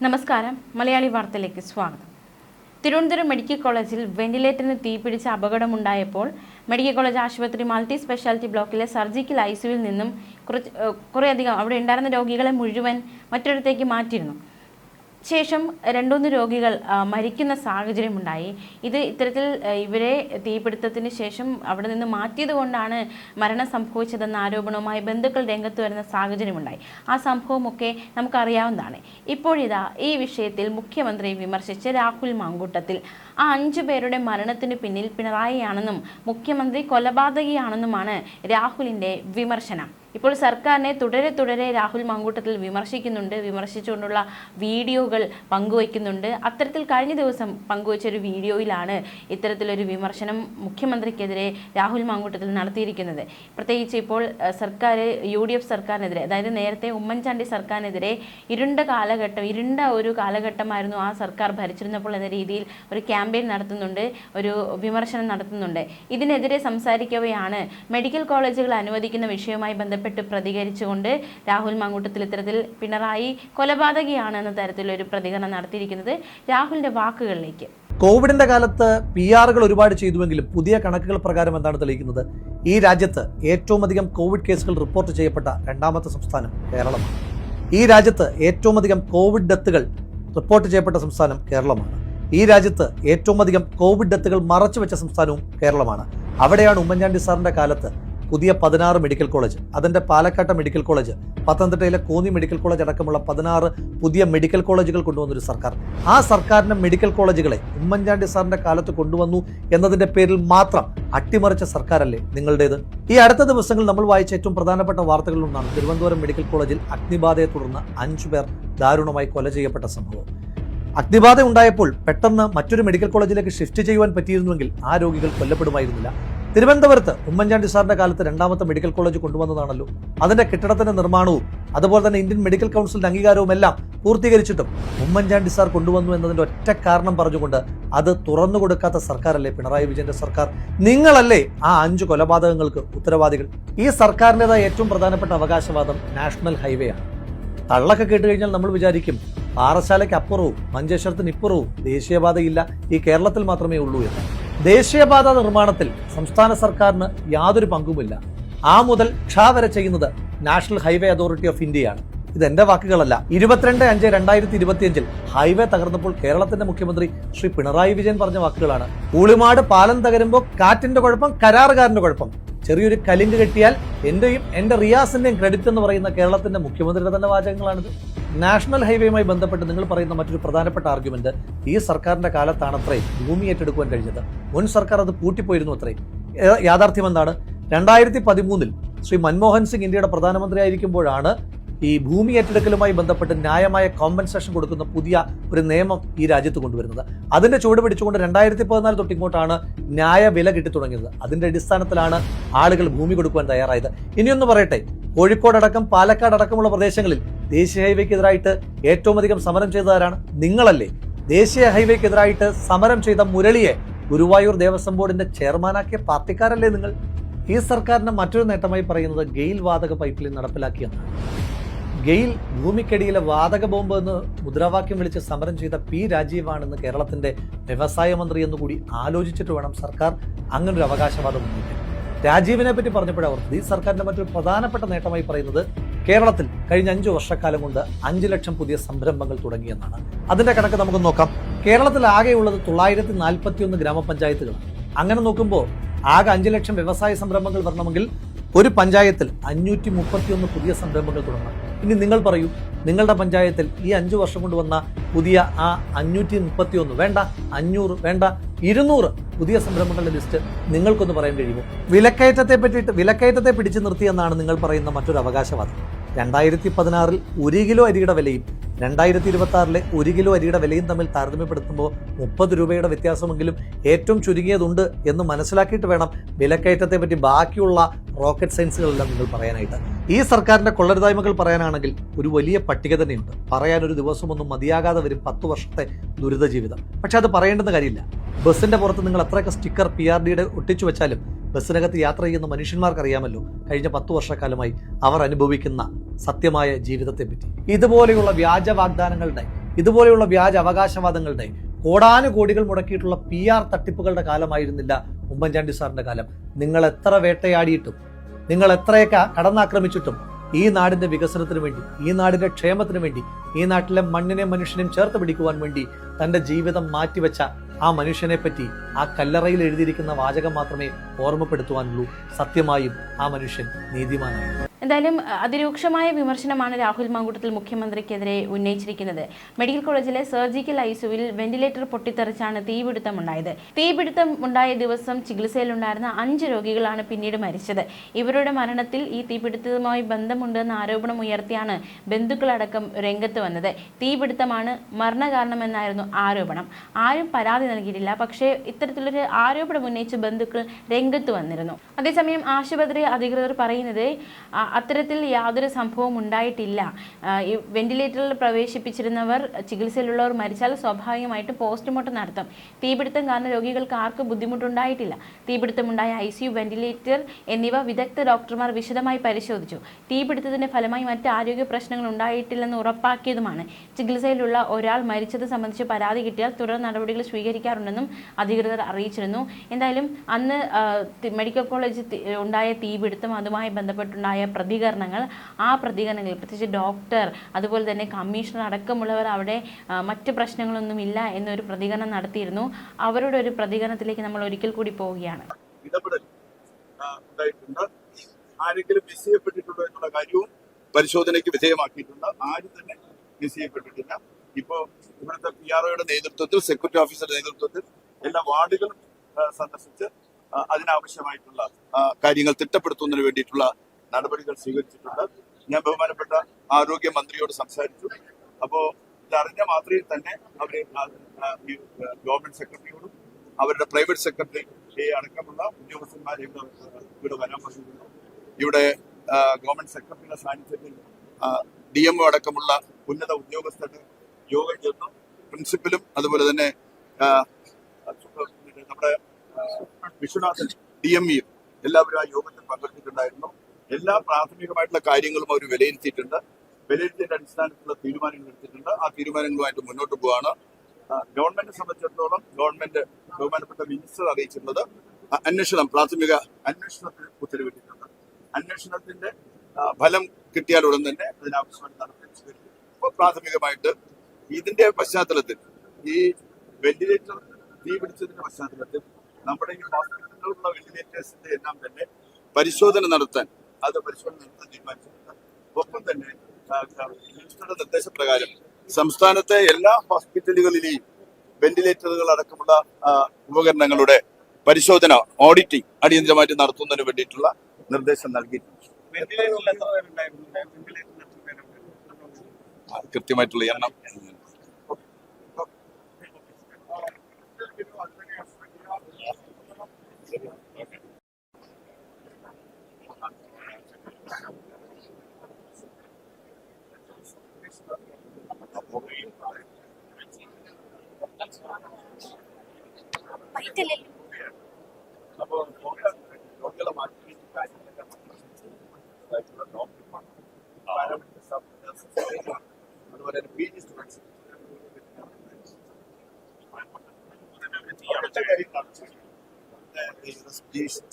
നമസ്കാരം, മലയാളി വാർത്തയിലേക്ക് സ്വാഗതം. തിരുവനന്തപുരം മെഡിക്കൽ കോളേജിൽ വെന്റിലേറ്ററിന് തീപിടിച്ച അപകടമുണ്ടായപ്പോൾ മെഡിക്കൽ കോളേജ് ആശുപത്രി മൾട്ടി സ്പെഷ്യാലിറ്റി ബ്ലോക്കിലെ സർജിക്കൽ ICUവിൽ നിന്നും കുറേയധികം അവിടെ ഉണ്ടായിരുന്ന രോഗികളെ മുഴുവൻ മറ്റൊരിടത്തേക്ക് മാറ്റിയിരുന്നു. ശേഷം 2-3 രോഗികൾ മരിക്കുന്ന സാഹചര്യമുണ്ടായി. ഇത്തരത്തിൽ ഇവരെ തീപിടുത്തത്തിന് ശേഷം അവിടെ നിന്ന് മാറ്റിയത് കൊണ്ടാണ് മരണം സംഭവിച്ചതെന്ന ആരോപണവുമായി ബന്ധുക്കൾ രംഗത്ത് വരുന്ന സാഹചര്യമുണ്ടായി. ആ സംഭവമൊക്കെ നമുക്കറിയാവുന്നതാണ്. ഇപ്പോഴിതാ ഈ വിഷയത്തിൽ മുഖ്യമന്ത്രി വിമർശിച്ച് രാഹുൽ മാങ്കൂട്ടത്തിൽ ആ 5 പേരുടെ മരണത്തിന് പിന്നിൽ പിണറായിയാണെന്നും മുഖ്യമന്ത്രി കൊലപാതകിയാണെന്നുമാണ് രാഹുലിൻ്റെ വിമർശനം. ഇപ്പോൾ സർക്കാരിനെ തുടരെ രാഹുൽ മാങ്കൂട്ടത്തിൽ വിമർശിച്ചുകൊണ്ടുള്ള വീഡിയോകൾ പങ്കുവയ്ക്കുന്നുണ്ട്. അത്തരത്തിൽ കഴിഞ്ഞ ദിവസം പങ്കുവച്ചൊരു വീഡിയോയിലാണ് ഇത്തരത്തിലൊരു വിമർശനം മുഖ്യമന്ത്രിക്കെതിരെ രാഹുൽ മാങ്കൂട്ടത്തിൽ നടത്തിയിരിക്കുന്നത്. പ്രത്യേകിച്ച് ഇപ്പോൾ UDF സർക്കാരിനെതിരെ, അതായത് നേരത്തെ ഉമ്മൻചാണ്ടി സർക്കാരിനെതിരെ ഇരുണ്ട ഒരു കാലഘട്ടമായിരുന്നു ആ സർക്കാർ ഭരിച്ചിരുന്നപ്പോൾ എന്ന രീതിയിൽ ഒരു ക്യാമ്പയിൻ നടത്തുന്നുണ്ട്, ഒരു വിമർശനം നടത്തുന്നുണ്ട്. ഇതിനെതിരെ സംസാരിക്കവെയാണ് മെഡിക്കൽ കോളേജുകൾ അനുവദിക്കുന്ന വിഷയവുമായി ബന്ധപ്പെട്ട് പ്രതികരിച്ചുകൊണ്ട് രാഹുൽ മാങ്കൂട്ടത്തിൽ ഇത്തരത്തിൽ പിണറായി കൊലപാതകിയാണ് എന്ന തരത്തിലൊരു പ്രതികരണം നടത്തിയിരിക്കുന്നത്. രാഹുലിന്റെ വാക്കുകളിലേക്ക്. കോവിഡിന്റെ കാലത്ത് PR ഒരുപാട് ചെയ്തുവെങ്കിലും പുതിയ കണക്കുകൾ പ്രകാരം എന്താണ് തെളിയിക്കുന്നത്? ഈ രാജ്യത്ത് ഏറ്റവും അധികം കോവിഡ് കേസുകൾ റിപ്പോർട്ട് ചെയ്യപ്പെട്ട 2ാമത്തെ സംസ്ഥാനം കേരളമാണ്. ഈ രാജ്യത്ത് ഏറ്റവും അധികം കോവിഡ് ഡെത്തുകൾ റിപ്പോർട്ട് ചെയ്യപ്പെട്ട സംസ്ഥാനം കേരളമാണ്. ഈ രാജ്യത്ത് ഏറ്റവും അധികം കോവിഡ് ഡെത്തുകൾ മറച്ചുവെച്ച സംസ്ഥാനവും കേരളമാണ്. അവിടെയാണ് ഉമ്മൻചാണ്ടി സാറിന്റെ കാലത്ത് പുതിയ 16 മെഡിക്കൽ കോളേജ്, അതിൻ്റെ പാലക്കാട്ടെ മെഡിക്കൽ കോളേജ്, പത്തനംതിട്ടയിലെ കോന്നി മെഡിക്കൽ കോളേജ് അടക്കമുള്ള 16 പുതിയ മെഡിക്കൽ കോളേജുകൾ കൊണ്ടുവന്നൊരു സർക്കാർ. ആ സർക്കാരിൻ്റെ മെഡിക്കൽ കോളേജുകളെ ഉമ്മൻചാണ്ടി സാറിന്റെ കാലത്ത് കൊണ്ടുവന്നു എന്നതിൻ്റെ പേരിൽ മാത്രം അട്ടിമറിച്ച സർക്കാരല്ലേ നിങ്ങളുടേത്? ഈ അടുത്ത ദിവസങ്ങളിൽ നമ്മൾ വായിച്ച ഏറ്റവും പ്രധാനപ്പെട്ട വാർത്തകളിലൊന്നാണ് തിരുവനന്തപുരം മെഡിക്കൽ കോളേജിൽ അഗ്നിബാധയെ തുടർന്ന് 5 പേർ ദാരുണമായി കൊല ചെയ്യപ്പെട്ട സംഭവം. അഗ്നിബാധ ഉണ്ടായപ്പോൾ പെട്ടെന്ന് മറ്റൊരു മെഡിക്കൽ കോളേജിലേക്ക് ഷിഫ്റ്റ് ചെയ്യുവാൻ പറ്റിയിരുന്നുവെങ്കിൽ ആ രോഗികൾ കൊല്ലപ്പെടുമായിരുന്നില്ല. തിരുവനന്തപുരത്ത് ഉമ്മൻചാണ്ടി സാറിന്റെ കാലത്ത് 2ാമത്തെ മെഡിക്കൽ കോളേജ് കൊണ്ടുവന്നതാണല്ലോ. അതിന്റെ കെട്ടിടത്തിന്റെ നിർമ്മാണവും അതുപോലെ തന്നെ ഇന്ത്യൻ മെഡിക്കൽ കൗൺസിലിന്റെ അംഗീകാരവും എല്ലാം പൂർത്തീകരിച്ചിട്ടും ഉമ്മൻചാണ്ടി സാർ കൊണ്ടുവന്നു എന്നതിന്റെ ഒറ്റ കാരണം പറഞ്ഞുകൊണ്ട് അത് തുറന്നു കൊടുക്കാത്ത സർക്കാരല്ലേ പിണറായി വിജയന്റെ സർക്കാർ? നിങ്ങളല്ലേ ആ 5 കൊലപാതകങ്ങൾക്ക് ഉത്തരവാദികൾ? ഈ സർക്കാരിൻ്റെതായ ഏറ്റവും പ്രധാനപ്പെട്ട അവകാശവാദം നാഷണൽ ഹൈവേ ആണ്. തള്ളൊക്കെ കേട്ട് കഴിഞ്ഞാൽ നമ്മൾ വിചാരിക്കും പാറശാലയ്ക്ക് അപ്പുറവും മഞ്ചേശ്വരത്തിന് ഇപ്പുറവും ദേശീയപാതയില്ല, ഈ കേരളത്തിൽ മാത്രമേ ഉള്ളൂ എന്ന്. ദേശീയപാത നിർമ്മാണത്തിൽ സംസ്ഥാന സർക്കാരിന് യാതൊരു പങ്കുമില്ല. ആ മുതൽ ക്ഷ വരെ ചെയ്യുന്നത് നാഷണൽ ഹൈവേ അതോറിറ്റി ഓഫ് ഇന്ത്യയാണ്. ഇതെന്റെ വാക്കുകളല്ല. 22/5/2025 ഹൈവേ തകർന്നപ്പോൾ കേരളത്തിന്റെ മുഖ്യമന്ത്രി ശ്രീ പിണറായി വിജയൻ പറഞ്ഞ വാക്കുകളാണ്. ഊളിമാട് പാലം തകരുമ്പോൾ കാറ്റിന്റെ കുഴപ്പം, കരാറുകാരന്റെ കുഴപ്പം. ചെറിയൊരു കലിങ്ക് കെട്ടിയാൽ എന്റെ റിയാസിന്റെയും ക്രെഡിറ്റ് എന്ന് പറയുന്ന കേരളത്തിന്റെ മുഖ്യമന്ത്രിയുടെ തന്നെ വാചകങ്ങളാണിത്. നാഷണൽ ഹൈവേയുമായി ബന്ധപ്പെട്ട് നിങ്ങൾ പറയുന്ന മറ്റൊരു പ്രധാനപ്പെട്ട ആർഗ്യുമെന്റ്, ഈ സർക്കാരിന്റെ കാലത്താണത്രേ ഭൂമി ഏറ്റെടുക്കുവാൻ കഴിഞ്ഞത്. മുൻ സർക്കാർ അത് പൂട്ടിപ്പോയിരുന്നു അത്രേ. യാഥാർത്ഥ്യം എന്താണ്? 2013 ശ്രീ മൻമോഹൻ സിംഗ് ഇന്ത്യയുടെ പ്രധാനമന്ത്രിയായിരിക്കുമ്പോഴാണ് ഈ ഭൂമി ഏറ്റെടുക്കലുമായി ബന്ധപ്പെട്ട് ന്യായമായ കോമ്പൻസേഷൻ കൊടുക്കുന്ന പുതിയ ഒരു നിയമം ഈ രാജ്യത്ത് കൊണ്ടുവരുന്നത്. അതിന്റെ ചുവട് പിടിച്ചുകൊണ്ട് 2014 തൊട്ട് ഇങ്ങോട്ടാണ് ന്യായ വില കിട്ടി തുടങ്ങിയത്. അതിന്റെ അടിസ്ഥാനത്തിലാണ് ആളുകൾ ഭൂമി കൊടുക്കുവാൻ തയ്യാറായത്. ഇനിയൊന്ന് പറയട്ടെ, കോഴിക്കോട് അടക്കം പാലക്കാട് അടക്കമുള്ള പ്രദേശങ്ങളിൽ ദേശീയ ഹൈവേക്കെതിരായിട്ട് ഏറ്റവും അധികം സമരം ചെയ്തതാരാണ്? നിങ്ങളല്ലേ. ദേശീയ ഹൈവേക്കെതിരായിട്ട് സമരം ചെയ്ത മുരളിയെ ഗുരുവായൂർ ദേവസ്വം ബോർഡിന്റെ ചെയർമാനാക്കിയ പാർട്ടിക്കാരല്ലേ നിങ്ങൾ? ഈ സർക്കാരിന്റെ മറ്റൊരു നേട്ടമായി പറയുന്നത് ഗെയിൽ വാതക പൈപ്പ് ലൈൻ നടപ്പിലാക്കിയെന്നാണ്. ഗെയിൽ ഭൂമിക്കടിയിലെ വാതക ബോംബ് എന്ന് മുദ്രാവാക്യം വിളിച്ച് സമരം ചെയ്ത P. രാജീവാണെന്ന് കേരളത്തിന്റെ വ്യവസായ മന്ത്രി എന്നുകൂടി ആലോചിച്ചിട്ട് വേണം സർക്കാർ അങ്ങനൊരു അവകാശവാദം ഉന്നയിക്കാൻ. രാജീവിനെ പറ്റി പറഞ്ഞപ്പോഴവർക്ക് ഈ സർക്കാരിന്റെ മറ്റൊരു പ്രധാനപ്പെട്ട നേട്ടമായി പറയുന്നത് കേരളത്തിൽ കഴിഞ്ഞ 5 വർഷക്കാലം കൊണ്ട് 5 ലക്ഷം പുതിയ സംരംഭങ്ങൾ തുടങ്ങിയെന്നാണ്. അതിന്റെ കണക്ക് നമുക്ക് നോക്കാം. കേരളത്തിൽ ആകെയുള്ളത് 941 ഗ്രാമപഞ്ചായത്തുകളാണ്. അങ്ങനെ നോക്കുമ്പോൾ ആകെ 5 ലക്ഷം വ്യവസായ സംരംഭങ്ങൾ വരണമെങ്കിൽ ഒരു പഞ്ചായത്തിൽ 531 പുതിയ സംരംഭങ്ങൾ തുടങ്ങണം. ഇനി നിങ്ങൾ പറയൂ, നിങ്ങളുടെ പഞ്ചായത്തിൽ ഈ 5 വർഷം കൊണ്ട് വന്ന പുതിയ ആ 531 വേണ്ട, 500 വേണ്ട, 200 പുതിയ സംരംഭങ്ങളുടെ ലിസ്റ്റ് നിങ്ങൾക്കൊന്ന് പറയാൻ കഴിയുമോ? വിലക്കയറ്റത്തെ പിടിച്ചു നിർത്തിയെന്നാണ് നിങ്ങൾ പറയുന്ന മറ്റൊരു അവകാശവാദം. 2016 1 കിലോ അരിയുടെ വിലയും 2026 1 കിലോ അരിയുടെ വിലയും തമ്മിൽ താരതമ്യപ്പെടുത്തുമ്പോൾ 30 രൂപയുടെ വ്യത്യാസമെങ്കിലും ഏറ്റവും ചുരുങ്ങിയതുണ്ട് എന്ന് മനസ്സിലാക്കിയിട്ട് വേണം വിലക്കയറ്റത്തെ പറ്റി ബാക്കിയുള്ള റോക്കറ്റ് സയൻസുകളെല്ലാം നിങ്ങൾ പറയാനായിട്ട്. ഈ സർക്കാരിന്റെ കൊള്ളരുതായ്മകൾ പറയാനാണെങ്കിൽ ഒരു വലിയ പട്ടിക തന്നെയുണ്ട്. പറയാനൊരു ദിവസമൊന്നും മതിയാകാതെ വരും 10 വർഷത്തെ ദുരിത ജീവിതം. പക്ഷെ അത് പറയേണ്ടുന്ന കാര്യമില്ല. ബസ്സിന്റെ പുറത്ത് നിങ്ങൾ എത്രയൊക്കെ സ്റ്റിക്കർ PRDയുടെ ഒട്ടിച്ചു വെച്ചാലും ബസ്സിനകത്ത് യാത്ര ചെയ്യുന്ന മനുഷ്യന്മാർക്ക് അറിയാമല്ലോ കഴിഞ്ഞ 10 വർഷക്കാലമായി അവർ അനുഭവിക്കുന്ന സത്യമായ ജീവിതത്തെ പറ്റി. ഇതുപോലെയുള്ള വ്യാജ വാഗ്ദാനങ്ങളുടെ ഇതുപോലെയുള്ള വ്യാജ അവകാശവാദങ്ങളുടെ കോടാനുകോടികൾ മുടക്കിയിട്ടുള്ള PR തട്ടിപ്പുകളുടെ കാലമായിരുന്നില്ല ഉമ്മൻചാണ്ടി സാറിന്റെ കാലം. നിങ്ങൾ എത്ര വേട്ടയാടിയിട്ടും, നിങ്ങൾ എത്രയൊക്കെ കടന്നാക്രമിച്ചിട്ടും ഈ നാടിന്റെ വികസനത്തിന് വേണ്ടി, ഈ നാടിന്റെ ക്ഷേമത്തിന് വേണ്ടി, ഈ നാട്ടിലെ മണ്ണിനെയും മനുഷ്യനെയും ചേർത്ത് പിടിക്കുവാൻ വേണ്ടി തന്റെ ജീവിതം മാറ്റിവെച്ച ആ മനുഷ്യനെ പറ്റി ആ കല്ലറയിൽ എഴുതിയിരിക്കുന്ന വാചകം മാത്രമേ ഓർമ്മപ്പെടുത്തുവാനുള്ളൂ. സത്യമായും ആ മനുഷ്യൻ നീതിമാനാണ്. എന്തായാലും അതിരൂക്ഷമായ വിമർശനമാണ് രാഹുൽ മാങ്കൂട്ടത്തിൽ മുഖ്യമന്ത്രിക്കെതിരെ ഉന്നയിച്ചിരിക്കുന്നത്. മെഡിക്കൽ കോളേജിലെ സർജിക്കൽ ഐസിയുവിൽ വെന്റിലേറ്റർ പൊട്ടിത്തെറിച്ചാണ് തീപിടുത്തം ഉണ്ടായത്. തീപിടുത്തം ഉണ്ടായ ദിവസം ചികിത്സയിലുണ്ടായിരുന്ന 5 രോഗികളാണ് പിന്നീട് മരിച്ചത്. ഇവരുടെ മരണത്തിൽ ഈ തീപിടുത്തവുമായി ബന്ധമുണ്ടെന്ന ആരോപണം ഉയർത്തിയാണ് ബന്ധുക്കളടക്കം രംഗത്ത് വന്നത്. തീപിടുത്തമാണ് മരണകാരണമെന്നായിരുന്നു ആരോപണം. ആരും പരാതി നൽകിയിട്ടില്ല. പക്ഷേ ഇത്തരത്തിലൊരു ആരോപണം ഉന്നയിച്ച് ബന്ധുക്കൾ രംഗത്ത് വന്നിരുന്നു. അതേസമയം ആശുപത്രി അധികൃതർ പറയുന്നത് അത്തരത്തിൽ യാതൊരു സംഭവവും ഉണ്ടായിട്ടില്ല. ഈ വെന്റിലേറ്ററിൽ പ്രവേശിപ്പിച്ചിരുന്നവർ, ചികിത്സയിലുള്ളവർ മരിച്ചാൽ സ്വാഭാവികമായിട്ടും പോസ്റ്റ്മോർട്ടം നടത്തും. തീപിടുത്തം കാരണം രോഗികൾക്ക് ആർക്കും ബുദ്ധിമുട്ടുണ്ടായിട്ടില്ല. തീപിടുത്തമുണ്ടായ ICU, വെന്റിലേറ്റർ എന്നിവ വിദഗ്ധ ഡോക്ടർമാർ വിശദമായി പരിശോധിച്ചു. തീപിടുത്തത്തിന്റെ ഫലമായി മറ്റ് ആരോഗ്യ പ്രശ്നങ്ങൾ ഉണ്ടായിട്ടില്ലെന്ന് ഉറപ്പാക്കിയതുമാണ്. ചികിത്സയിലുള്ള ഒരാൾ മരിച്ചത് സംബന്ധിച്ച് പരാതി കിട്ടിയാൽ തുടർ നടപടികൾ സ്വീകരിക്കാറുണ്ടെന്നും അധികൃതർ അറിയിച്ചിരുന്നു. എന്തായാലും അന്ന് മെഡിക്കൽ കോളേജ് ഉണ്ടായ തീപിടുത്തം, അതുമായി ബന്ധപ്പെട്ടുണ്ടായ പ്രതികരണങ്ങൾ, ആ പ്രതികരണങ്ങൾ പ്രത്യേകിച്ച് ഡോക്ടർ, അതുപോലെ തന്നെ കമ്മീഷണർ അടക്കമുള്ളവർ അവിടെ മറ്റ് പ്രശ്നങ്ങളൊന്നുമില്ല എന്നൊരു പ്രതികരണം നടത്തിയിരുന്നു. അവരുടെ ഒരു പ്രതികരണത്തിലേക്ക് നമ്മൾ ഒരിക്കൽ കൂടി പോവുകയാണ്. ആരെങ്കിലും മിസ് ചെയ്യപ്പെട്ടിട്ടുണ്ടോ എന്നുള്ള കാര്യവും പരിശോധനയ്ക്ക് വിധേയമാക്കിയിട്ടുണ്ട്. ആരും തന്നെ മിസ് ചെയ്യപ്പെട്ടിട്ടില്ല. ഇപ്പോ ഇവിടുത്തെ PROയുടെ നേതൃത്വത്തിൽ, സെക്യൂരിറ്റി ഓഫീസറുടെ നേതൃത്വത്തിൽ എല്ലാ വാർഡുകളും സന്ദർശിച്ച് അതിനാവശ്യമായിട്ടുള്ള കാര്യങ്ങൾ തിട്ടപ്പെടുത്തുന്നതിന് വേണ്ടിയിട്ടുള്ള നടപടികൾ സ്വീകരിച്ചിട്ടുണ്ട്. ഞാൻ ബഹുമാനപ്പെട്ട ആരോഗ്യമന്ത്രിയോട് സംസാരിച്ചു. അപ്പോൾ ഇതറിഞ്ഞ മാത്രയിൽ തന്നെ അവര് ഗവൺമെന്റ് സെക്രട്ടറിയോടും അവരുടെ പ്രൈവറ്റ് സെക്രട്ടറി അടക്കമുള്ള ഉദ്യോഗസ്ഥന്മാരെ ഇവിടെ വരാൻ പറഞ്ഞിരുന്നു. ഇവിടെ ഗവൺമെന്റ് സെക്രട്ടറിയുടെ സാന്നിധ്യത്തിൽ DMO അടക്കമുള്ള ഉന്നത ഉദ്യോഗസ്ഥരുടെ യോഗം ചേർന്നു. പ്രിൻസിപ്പലും അതുപോലെ തന്നെ നമ്മുടെ വിശ്വനാഥൻ DMEയും എല്ലാവരും ആ യോഗത്തിൽ പങ്കെടുത്തിട്ടുണ്ടായിരുന്നു. എല്ലാ പ്രാഥമികമായിട്ടുള്ള കാര്യങ്ങളും അവർ വിലയിരുത്തിയിട്ടുണ്ട്. വിലയിരുത്തിയതിന്റെ അടിസ്ഥാനത്തിലുള്ള തീരുമാനങ്ങൾ എടുത്തിട്ടുണ്ട്. ആ തീരുമാനങ്ങളുമായിട്ട് മുന്നോട്ട് പോവാണ്. ഗവൺമെന്റിനെ സംബന്ധിച്ചിടത്തോളം ബഹുമാനപ്പെട്ട മിനിസ്റ്റർ അറിയിച്ചിട്ടുള്ളത് അന്വേഷണം, പ്രാഥമിക അന്വേഷണത്തിന് ഉത്തരവിട്ടിട്ടുണ്ട്. അന്വേഷണത്തിന്റെ ഫലം കിട്ടിയാൽ ഉടൻ തന്നെ അതിനാവശ്യമായ നടപടി സ്വീകരിക്കും. അപ്പോൾ പ്രാഥമികമായിട്ട് ഇതിന്റെ പശ്ചാത്തലത്തിൽ, ഈ വെന്റിലേറ്റർ തീ പിടിച്ചതിന്റെ പശ്ചാത്തലത്തിൽ നമ്മുടെ ഈ ഹോസ്പിറ്റലിലുള്ള വെന്റിലേറ്റേഴ്സിന്റെ എല്ലാം തന്നെ പരിശോധന നടത്താൻ തീരുമാനിച്ചിട്ടുണ്ട്. ഒപ്പം തന്നെ മിനിസ്റ്ററുടെ നിർദ്ദേശപ്രകാരം സംസ്ഥാനത്തെ എല്ലാ ഹോസ്പിറ്റലുകളിലെയും വെന്റിലേറ്ററുകൾ അടക്കമുള്ള ഉപകരണങ്ങളുടെ പരിശോധന, ഓഡിറ്റിംഗ് അടിയന്തരമായിട്ട് നടത്തുന്നതിന് വേണ്ടിയിട്ടുള്ള നിർദ്ദേശം നൽകിയിട്ടുണ്ട്. കൃത്യമായിട്ടുള്ള എണ്ണം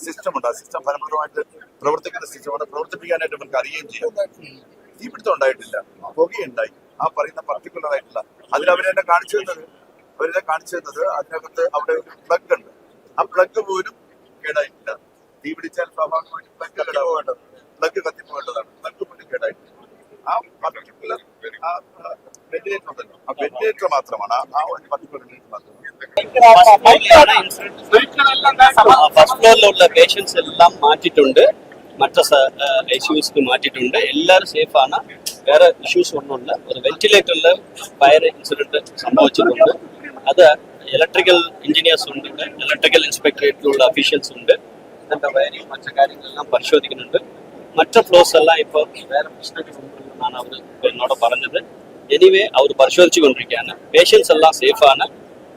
സിസ്റ്റം ഉണ്ട്. ആ സിസ്റ്റം ഫലപ്രദമായിട്ട് പ്രവർത്തിക്കുന്ന സിസ്റ്റമാണ്. പ്രവർത്തിപ്പിക്കാനായിട്ട് നമുക്ക് അറിയുകയും ചെയ്യാം. തീപിടുത്തം ഉണ്ടായിട്ടില്ല, പുകയുണ്ടായി. ആ പറയുന്ന പർട്ടിക്കുലർ ആയിട്ടുള്ള അതിലവരെന്നെ കാണിച്ചു തന്നത് അതിനകത്ത് അവിടെ ഒരു പ്ലഗ് ഉണ്ട്. ആ പ്ലഗ് പോലും കേടായിട്ടില്ല. തീ പിടിച്ചാൽ സ്വാഭാവികമായിട്ട് പ്ലഗ് കത്തിപ്പോകേണ്ടതാണ്. പ്ലഗ് പോലും കേടായിട്ടില്ല. ആ പർട്ടിക്കുലർ വെന്റിലേറ്റർ ഉണ്ടല്ലോ, ആ വെന്റിലേറ്റർ മാത്രമാണ്, ആ ഒരു പർട്ടിക്കുലർ വെന്റിലേറ്റർ മാത്രമാണ്. ഫസ്റ്റ് ഫ്ലോറിലുള്ള പേഷ്യൻസ് എല്ലാം മാറ്റിയിട്ടുണ്ട്. മറ്റു ICUs മാറ്റിയിട്ടുണ്ട്. എല്ലാവരും സേഫാണ്. വേറെ ഇഷ്യൂസ് ഒന്നുമില്ല. ഒരു വെന്റിലേറ്ററിൽ ഫയർ ഇൻസിഡന്റ് സംഭവിച്ചിട്ടുണ്ട്. അത് ഇലക്ട്രിക്കൽ എഞ്ചിനീയേഴ്സ് ഉണ്ട്, ഇലക്ട്രിക്കൽ ഇൻസ്പെക്ടറേറ്റിലുള്ള ഒഫീഷ്യൽസ് ഉണ്ട്. അതിന്റെ വയറിങ് മറ്റു കാര്യങ്ങളെല്ലാം പരിശോധിക്കുന്നുണ്ട്. മറ്റു ഫ്ലോർസ് എല്ലാം ഇപ്പോൾ വേറെ പ്രശ്നങ്ങളുണ്ടെന്നാണ് അവർ എന്നോട് പറഞ്ഞത്. എനിവേ അവർ പരിശോധിച്ചു കൊണ്ടിരിക്കുകയാണ്. പേഷ്യൻസ് എല്ലാം സേഫാണ്.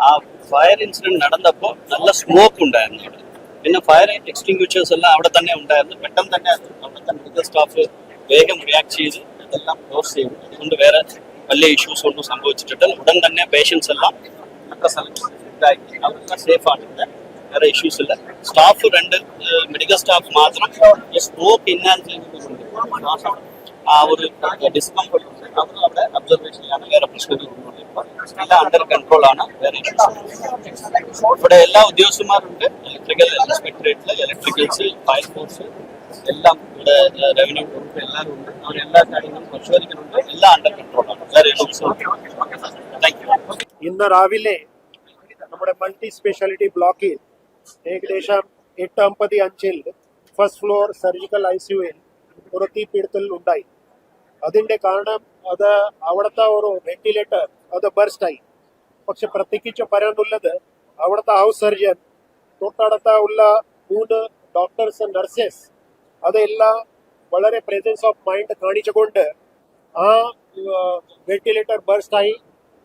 ആ ഫയർ ഇൻസിഡന്റ് നടന്നപ്പോൾ നല്ല സ്മോക്ക് ഉണ്ടായിരുന്നു അവിടെ. പിന്നെ ഫയർ എക്സ്റ്റിങ്ക്വിഷേഴ്സ് എല്ലാം അവിടെ തന്നെ ഉണ്ടായിരുന്നു. പെട്ടെന്ന് തന്നെ അവിടുത്തെ മെഡിക്കൽ സ്റ്റാഫ് വേഗം റിയാക്ട് ചെയ്ത് അതെല്ലാം ക്ലോസ് ചെയ്തു. അതുകൊണ്ട് വേറെ വലിയ ഇഷ്യൂസ് ഒന്നും സംഭവിച്ചിട്ടില്ല. ഉടൻ തന്നെ പേഷ്യൻസ് എല്ലാം മറ്റു സ്ഥലങ്ങളിൽ അവരെല്ലാം സേഫ് ആണ്. വേറെ ഇഷ്യൂസ് ഇല്ല. സ്റ്റാഫ് 2 മെഡിക്കൽ സ്റ്റാഫ് മാത്രം സ്മോക്ക് ഇൻഹാൽ ചെയ്യുന്നുണ്ട്. ആ ഒരു ഡിസ്കംഫർട്ട് അത് അവിടെ ഒബ്സർവേഷനിലാണ്. വേറെ പ്രശ്നങ്ങളൊന്നുമില്ല. എല്ലാം അണ്ടർ കൺട്രോൾ ആണ്. വേറെ ഇഷ്യൂസ് ഇവിടെ എല്ലാ ഉദ്യോഗസ്ഥന്മാരുണ്ട്. ഇലക്ട്രിക്കൽ ഇൻസ്പെക്ടറേറ്റില് ഇലക്ട്രിക്കൽസ്, ഫയർ ഫോഴ്സ് എല്ലാം ഇവിടെ റവന്യൂ ഗ്രൂപ്പ് എല്ലാവരും ഉണ്ട്. അവരെല്ലാ കാര്യങ്ങളും പരിശോധിക്കുന്നുണ്ട്. എല്ലാം അണ്ടർ കൺട്രോൾ ആണ്. വേറെ ഇഷ്യൂസ്. Thank you. ഇന്ന് രാവിലെ നമ്മുടെ മൾട്ടി സ്പെഷ്യാലിറ്റി ബ്ലോക്കിൽ ഏകദേശം 8:55 ഫസ്റ്റ് ഫ്ലോർ സർജിക്കൽ ICUവിൽ ഒരു തീപിടുത്തൽ ഉണ്ടായി. അതിന്റെ കാരണം അത് അവിടുത്തെ ഒരു വെന്റിലേറ്റർ അത് ബർസ്റ്റ് ആയി. പക്ഷെ പ്രത്യേകിച്ച് പറയാനുള്ളത് അവിടുത്തെ ഹൗസ് സർജൻ, തൊട്ടടുത്ത ഉള്ള 3 ഡോക്ടേഴ്സ്, നഴ്സസ് അതെല്ലാം വളരെ പ്രസൻസ് ഓഫ് മൈൻഡ് കാണിച്ചുകൊണ്ട് ആ വെന്റിലേറ്റർ ബർസ്റ്റ് ആയി.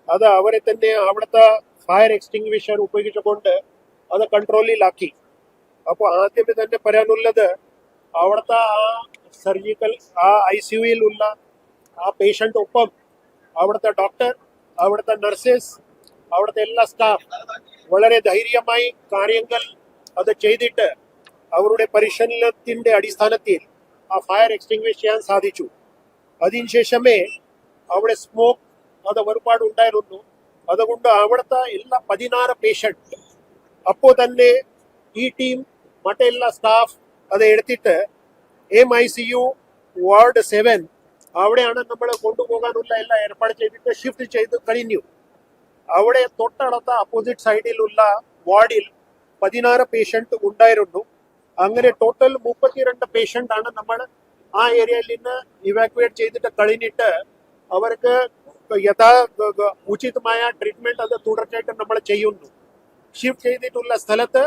അത് അവരെ തന്നെ അവിടുത്തെ ഫയർ എക്സ്റ്റിംഗ്വിഷർ ഉപയോഗിച്ചുകൊണ്ട് അത് കൺട്രോളിലാക്കി. അപ്പോൾ ആദ്യമേ തന്നെ പറയാനുള്ളത് അവിടുത്തെ ആ സർജിക്കൽ ആ ICUവിലുള്ള ആ പേഷ്യൻ്റ് ഒപ്പം അവിടുത്തെ ഡോക്ടർ, അവിടുത്തെ നഴ്സസ്, അവിടുത്തെ എല്ലാ സ്റ്റാഫ് വളരെ ധൈര്യമായി കാര്യങ്ങൾ അത് ചെയ്തിട്ട് അവരുടെ പരിശീലനത്തിൻ്റെ അടിസ്ഥാനത്തിൽ ആ ഫയർ എക്സ്റ്റിംഗ്വിഷ് ചെയ്യാൻ സാധിച്ചു. അതിനുശേഷമേ അവിടെ സ്മോക്ക് അത് ഒരുപാട് ഉണ്ടായിരുന്നു. അതുകൊണ്ട് അവിടുത്തെ എല്ലാ 16 പേഷ്യൻ്റ് അപ്പോൾ തന്നെ ഈ ടീം മറ്റെല്ലാ സ്റ്റാഫ് അത് എടുത്തിട്ട് MICU വാർഡ് 7 അവിടെയാണ് നമ്മൾ കൊണ്ടുപോകാനുള്ള എല്ലാം ഏർപ്പാട് ചെയ്തിട്ട് ഷിഫ്റ്റ് ചെയ്ത് കഴിഞ്ഞു. അവിടെ തൊട്ടടുത്ത അപ്പോസിറ്റ് സൈഡിലുള്ള വാർഡിൽ 16 പേഷ്യൻ്റ് ഉണ്ടായിരുന്നു. അങ്ങനെ ടോട്ടൽ 32 പേഷ്യൻ്റ് ആണ് നമ്മൾ ആ ഏരിയയിൽ നിന്ന് ഇവാക്യുവേറ്റ് ചെയ്തിട്ട് കഴിഞ്ഞിട്ട് അവർക്ക് ഉചിതമായ ട്രീറ്റ്മെന്റ് അത് തുടർച്ചയായിട്ട് നമ്മൾ ചെയ്യുന്നു. ഷിഫ്റ്റ് ചെയ്തിട്ടുള്ള സ്ഥലത്ത്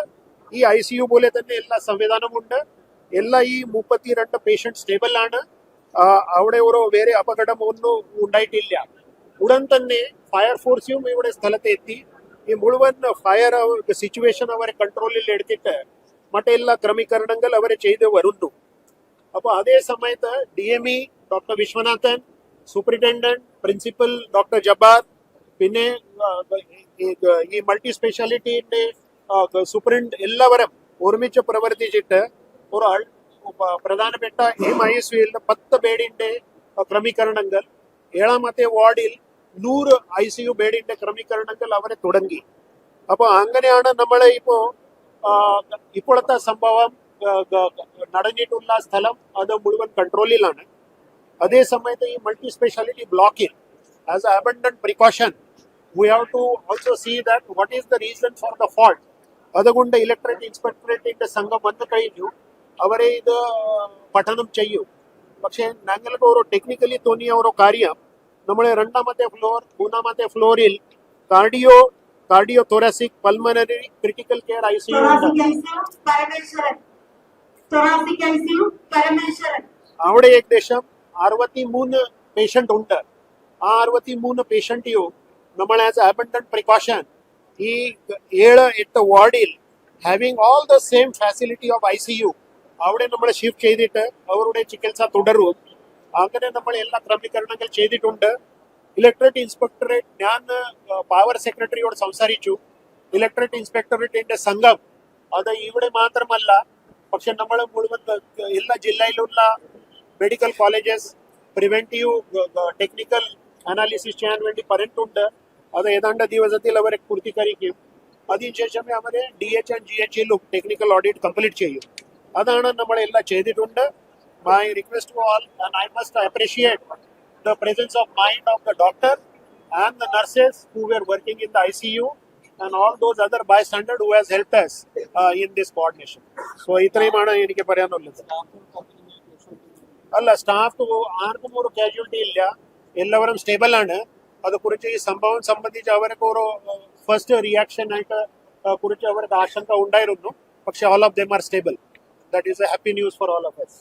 ഈ ICU പോലെ തന്നെ എല്ലാ സംവിധാനമുണ്ട്. എല്ലാ ഈ 32 പേഷ്യൻ്റ് സ്റ്റേബിൾ ആണ്. അവിടെ ഒരു വേറെ അപകടം ഒന്നും ഉണ്ടായിട്ടില്ല. ഉടൻ തന്നെ ഫയർ ഫോഴ്സും ഇവിടെ സ്ഥലത്ത് എത്തി ഈ മുഴുവൻ ഫയർ സിറ്റുവേഷൻ അവരെ കൺട്രോളിൽ എടുത്തിട്ട് മറ്റെല്ലാ ക്രമീകരണങ്ങൾ അവർ ചെയ്ത് വരുന്നു. അപ്പോൾ അതേ സമയത്ത് DME doctor Viswanathan, superintendent, principal doctor Jabbar, പിന്നെ ഈ മൾട്ടി സ്പെഷ്യാലിറ്റിന്റെ സൂപ്രണ്ട് എല്ലാവരും ഒരുമിച്ച് പ്രവർത്തിച്ചിട്ട് ഒരാൾ പ്രധാനപ്പെട്ട MICUവിൽ 10 ബെഡിന്റെ ക്രമീകരണങ്ങൾ, 7ാമത്തെ വാർഡിൽ 100 ICU ബെഡിന്റെ ക്രമീകരണങ്ങൾ അവരെ തുടങ്ങി. അപ്പോൾ അങ്ങനെയാണ് നമ്മൾ ഇപ്പോഴത്തെ സംഭവം നടന്നിട്ടുള്ള സ്ഥലം അത് മുഴുവൻ കൺട്രോളിലാണ്. അതേ സമയത്ത് ഈ മൾട്ടി സ്പെഷ്യാലിറ്റി ബ്ലോക്കിൽ as A abundant precaution we have to also see that what is the reason for the fault. അതുകൊണ്ട് ഇലക്ട്രിക് ഇൻസ്പെക്ടറേറ്റിന്റെ സംഘം വന്നു കഴിഞ്ഞു. അവരെ ഇത് പഠനം ചെയ്യും. പക്ഷെ ഞങ്ങൾക്ക് ഒരു ടെക്നിക്കലി തോന്നിയ ഒരു കാര്യം, നമ്മൾ 2ാമത്തെ ഫ്ലോർ 3ാമത്തെ ഫ്ലോറിൽ cardio thoracic pulmonary critical care ICU അവിടെ ഏകദേശം 63 പേഷ്യൻ്റ് ഉണ്ട്. ആ 63 പേഷ്യൻ്റെയും നമ്മൾ ആസ് അബണ്ടന്റ് പ്രിക്കോഷൻ ഈ 7-8 വാർഡിൽ having all the same facility of ICU അവിടെ നമ്മൾ ഷിഫ്റ്റ് ചെയ്തിട്ട് അവരുടെ ചികിത്സ തുടരും. അങ്ങനെ നമ്മൾ എല്ലാ ക്രമീകരണങ്ങൾ ചെയ്തിട്ടുണ്ട്. ഇലക്ട്രിക് ഇൻസ്പെക്ടറേറ്റ്, ഞാൻ പവർ സെക്രട്ടറിയോട് സംസാരിച്ചു. ഇലക്ട്രിക് ഇൻസ്പെക്ടറേറ്റിന്റെ സംഘം അത് ഇവിടെ മാത്രമല്ല, പക്ഷെ നമ്മൾ മുഴുവൻ എല്ലാ ജില്ലയിലുള്ള medical colleges preventive technical analysis ചെയ്യാൻ വേണ്ടി പറഞ്ഞിട്ടുണ്ട്. അത് ഏതാണ്ട് ദിവസത്തിൽ അവരെ പൂർത്തീകരിക്കും. അതിനുശേഷമേ അവരെ DH and GHലും ടെക്നിക്കൽ ഓഡിറ്റ് കംപ്ലീറ്റ് ചെയ്യും. അതാണ് നമ്മൾ എല്ലാം ചെയ്തിട്ടുണ്ട്. My request to all, and I must appreciate the presence of mind of the doctor and the nurses who were working in the ICU and all those other bystanders who has helped us in this coordination. So ഇത്രയുമാണ് എനിക്ക് പറയാനുള്ളത്. അല്ല, staff ആർക്കും ഒരു casualty ഇല്ല, എല്ലാവരും stable ആണ്. അതുകുറിച്ച് ഈ സംഭവം സംബന്ധിച്ച് അവർക്ക് ഒരു ഫസ്റ്റ് റിയാക്ഷൻ ആയിട്ട് കുറിച്ച് അവർക്ക് ആശങ്ക ഉണ്ടായിരുന്നു. പക്ഷെ all of them are stable. That is a happy news for all of us.